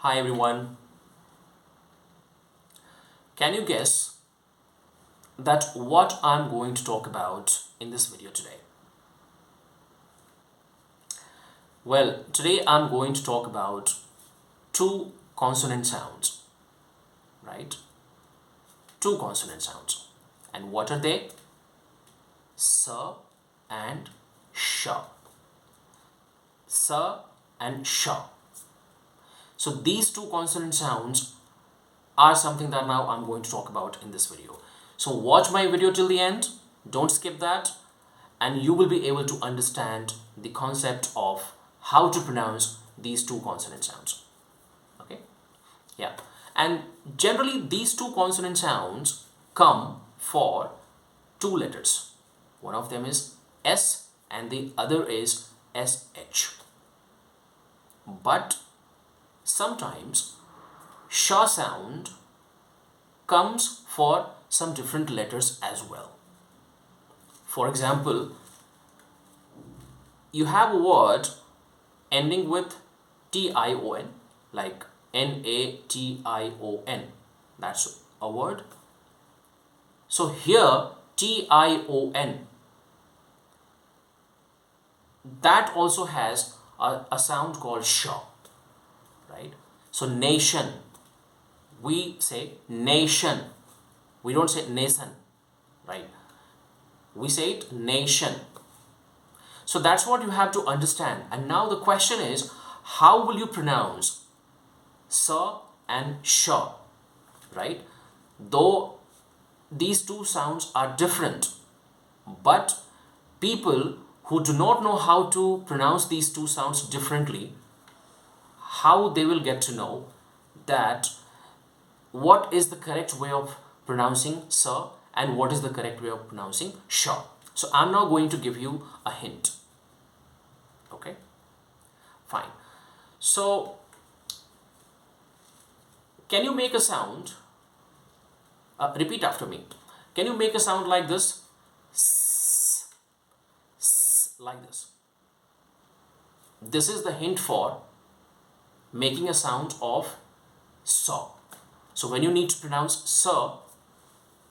Hi everyone. Can you guess that what I'm going to talk about in this video today? Well, today I'm going to talk about two consonant sounds, right? Two consonant sounds. And what are they? S and sh. S and sh. So these two consonant sounds are something that now I'm going to talk about in this video. So watch my video till the end, don't skip that, and you will be able to understand the concept of how to pronounce these two consonant sounds. Okay? Yeah. And generally these two consonant sounds come for two letters. One of them is S and the other is SH. But sometimes sh sound comes for some different letters as well. For example, you have a word ending with tion, like nation. That's a word. So here tion, that also has a sound called sh, right? So nation, we say nation, we don't say nation, right? We say it nation. So that's what you have to understand. And now the question is, how will you pronounce s and sh, right? Though these two sounds are different, but people who do not know how to pronounce these two sounds differently, how they will get to know that what is the correct way of pronouncing s and what is the correct way of pronouncing sh. So I'm now going to give you a hint. Okay, fine. So can you make a sound? Repeat after me. Can you make a sound like this? S, s, like this. This is the hint for making a sound of saw. So when you need to pronounce saw,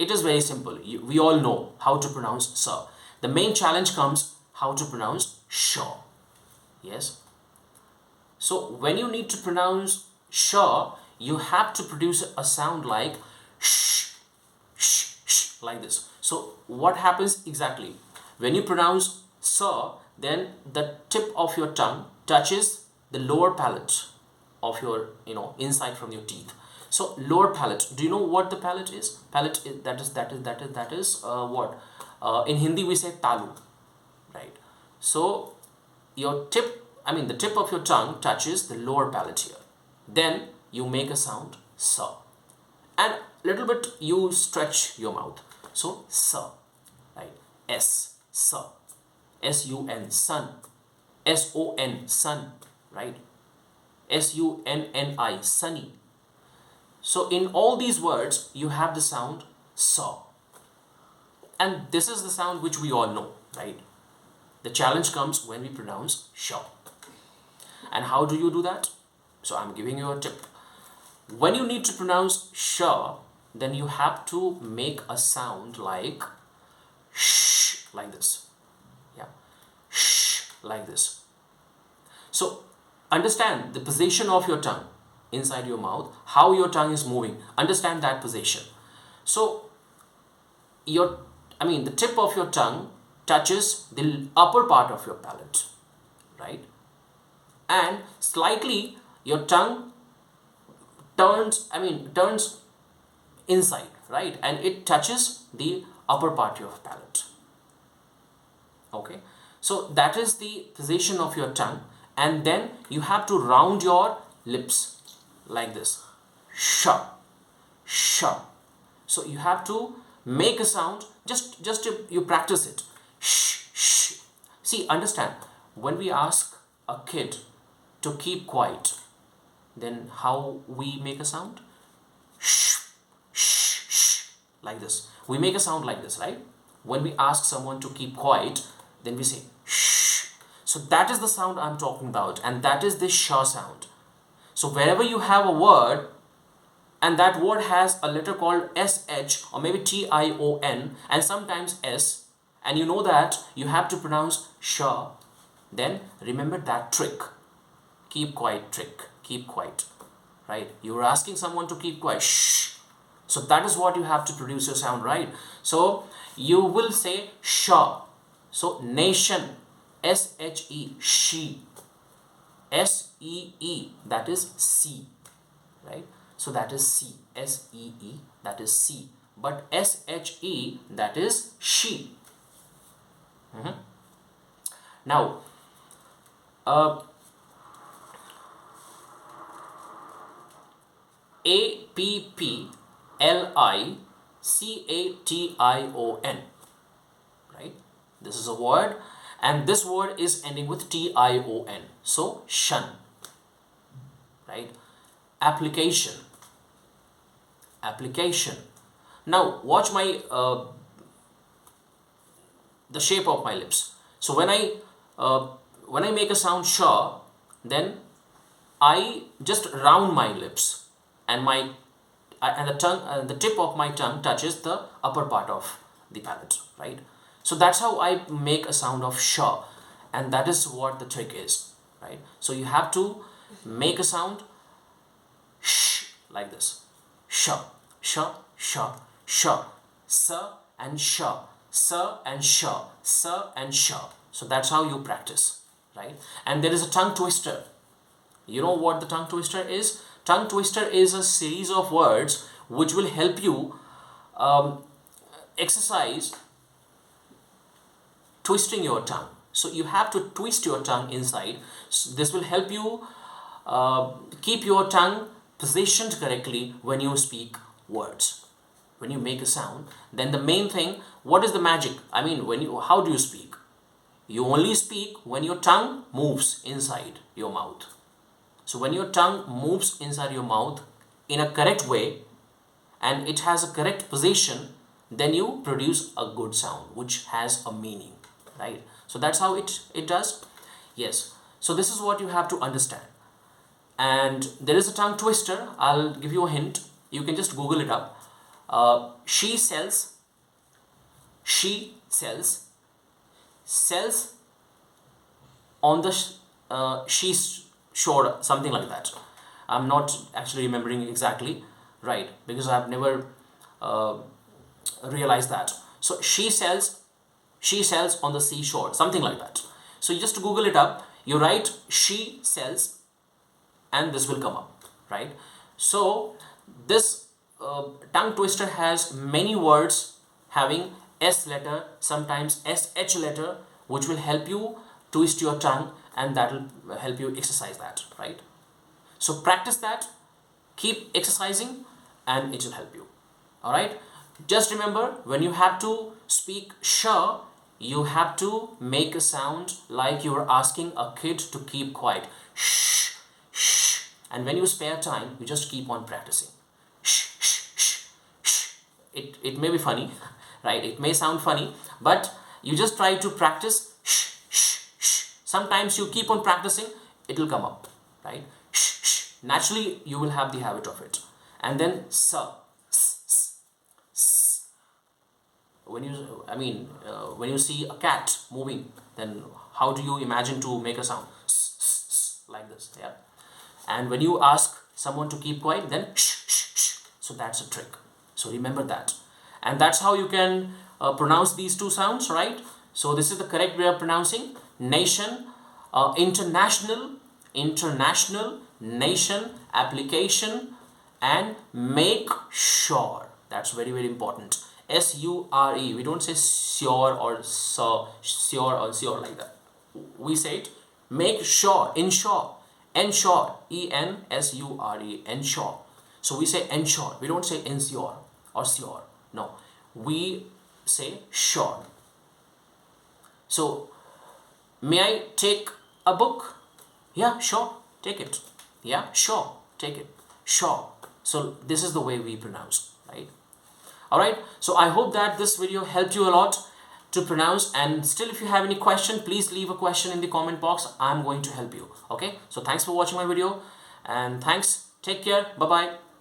it is very simple. We all know how to pronounce saw. The main challenge comes how to pronounce shaw. Yes. So when you need to pronounce shaw, you have to produce a sound like sh, sh, sh, like this. So what happens exactly? When you pronounce saw, then the tip of your tongue touches the lower palate of your, inside from your teeth. So lower palate. Do you know what the palate is? Palate is that is what in Hindi we say talu, right? So your tip, the tip of your tongue touches the lower palate here. Then you make a sound sa, and little bit you stretch your mouth. So sa, right? S, sa, sun, son, sun, right? sunni, sunny. So in all these words, you have the sound saw. And this is the sound which we all know, right? The challenge comes when we pronounce shaw. And how do you do that? So I'm giving you a tip. When you need to pronounce shaw, then you have to make a sound like sh, like this. Yeah, sh, like this. So understand the position of your tongue inside your mouth, how your tongue is moving. Understand that position. So the tip of your tongue touches the upper part of your palate, right? And slightly your tongue turns inside, right? And it touches the upper part of your palate. Okay, so that is the position of your tongue, and then you have to round your lips like this. Sh, sh. So you have to make a sound, just you practice it. Shh, shh. See, understand, when we ask a kid to keep quiet, then how we make a sound? Shh, shh, shh, like this. We make a sound like this, right? When we ask someone to keep quiet, then we say shh. So that is the sound I'm talking about, and that is the sh sound. So wherever you have a word and that word has a letter called SH or maybe TION and sometimes S, and you know that you have to pronounce sh, then remember that trick. Keep quiet trick. Keep quiet. Right? You are asking someone to keep quiet. Shh. So that is what you have to produce your sound, right? So you will say sh. So nation, SHE, she. SEE, that is C, right? So that is C, SEE, that is C. But SHE, that is she. Now, APPLICATION, right? This is a word and this word is ending with TION. So shun, right? Application. Now watch my the shape of my lips. So when I make a sound sh, then I just round my lips and the tip of my tongue touches the upper part of the palate, right? So that's how I make a sound of sh, and that is what the trick is, right? So you have to make a sound sh like this. Sh, sh, sh, sh, s and sh, s and sh, s and sh. So that's how you practice, right? And there is a tongue twister. You know what the tongue twister is? Tongue twister is a series of words which will help you exercise twisting your tongue. So you have to twist your tongue inside. So this will help you keep your tongue positioned correctly when you speak words. When you make a sound, then the main thing, what is the magic? I mean, how do you speak? You only speak when your tongue moves inside your mouth. So when your tongue moves inside your mouth in a correct way and it has a correct position, then you produce a good sound which has a meaning, right? So that's how it does. Yes. So this is what you have to understand. And there is a tongue twister. I'll give you a hint. You can just Google it up. She sells, sells on the she's shore, something like that. I'm not actually remembering exactly, right? Because I've never realized that. So she sells on the seashore, something like that. So you just Google it up. You write she sells, and this will come up, right? So this tongue twister has many words having S letter, sometimes SH letter, which will help you twist your tongue, and that will help you exercise that, right? So practice that, keep exercising, and it will help you. All right? Just remember, when you have to speak sh, you have to make a sound like you are asking a kid to keep quiet. Shh, shh. And when you spare time, you just keep on practicing. Shh, shh, shh, shh. It may be funny, right? It may sound funny, but you just try to practice. Shh, shh, shh. Sometimes you keep on practicing, it will come up, right? Shh, shh. Naturally, you will have the habit of it. And then when you see a cat moving, then how do you imagine to make a sound? Like this, yeah. And when you ask someone to keep quiet, then shh, shh, shh. So that's a trick. So remember that. And that's how you can pronounce these two sounds, right? So this is the correct way of pronouncing. Nation, international, nation, application, and make sure. That's very, very important. S-U-R-E. We don't say sure or sure like that. We say it, make sure, ensure, E-N-S-U-R-E, ensure. So we say ensure. We don't say ensure or sure. No, we say sure. So, may I take a book? Yeah, sure, take it. Yeah, sure, take it. Sure. So this is the way we pronounce, right? Alright, so I hope that this video helped you a lot to pronounce, and still if you have any question, please leave a question in the comment box. I'm going to help you. Okay, so thanks for watching my video, And thanks. Take care. Bye bye.